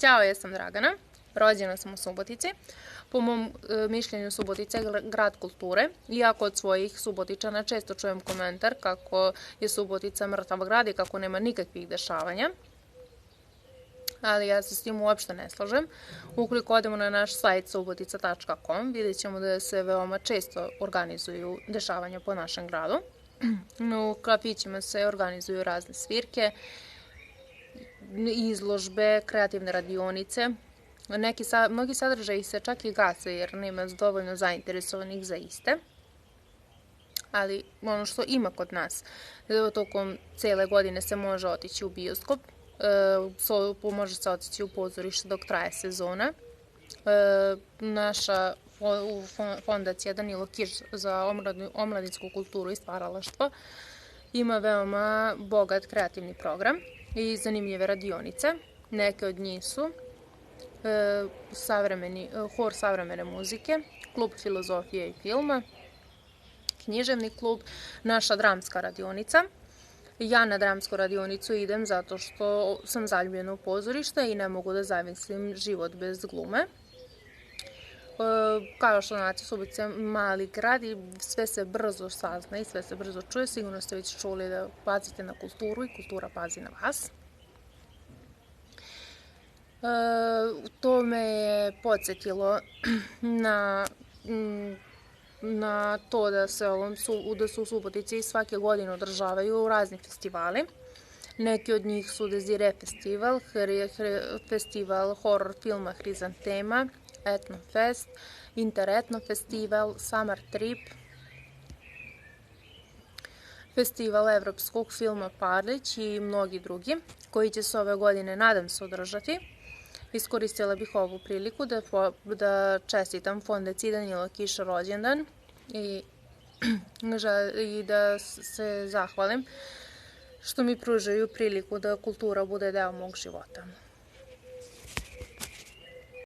Ćao, ja sam Dragana, rođena sam u Subotici. Po mom mišljenju Subotica je grad kulture, iako od svojih Subotičana često čujem komentar kako je Subotica mrtav grad i kako nema nikakvih dešavanja. Ali ja se s tim uopšte ne slažem. Ukoliko odemo na naš sajt subotica.com, vidjet ćemo da se veoma često organizuju dešavanja po našem gradu. U kafićima se organizuju razne svirke, izložbe, kreativne radionice. Mnogi sadržaji se čak i gase jer nema dovoljno zainteresovanih za iste. Ali ono što ima kod nas, tokom cele godine se može otići u bioskop, može se otići u pozorište dok traje sezona. Naša fondacija Danilo Kiš za omladinsku kulturu i stvaralaštvo ima veoma bogat kreativni program i zanimljive radionice. Neke od njih su hor savremene muzike, klub filozofije i filma, književni klub, naša dramska radionica. Ja na dramsku radionicu idem zato što sam zaljubljena u pozorište i ne mogu da zamislim život bez glume. Kao što znate, Subotica je mali grad i sve se brzo sazna i sve se brzo čuje. Sigurno ste već čuli da pazite na kulturu i kultura pazi na vas. To me je podsjetilo na to da se u Subotici svake godine održavaju razni festivali. Neki od njih su Desire festival, festival horror filma Hrizantema, Etnofest, Interetno festival, Summer Trip, festival evropskog filma Parlić i mnogi drugi, koji će se ove godine, nadam se, održati. Iskoristila bih ovu priliku da čestitam Fondaciji Danilo Kiša rođendan i da se zahvalim što mi pružaju priliku da kultura bude deo mog života.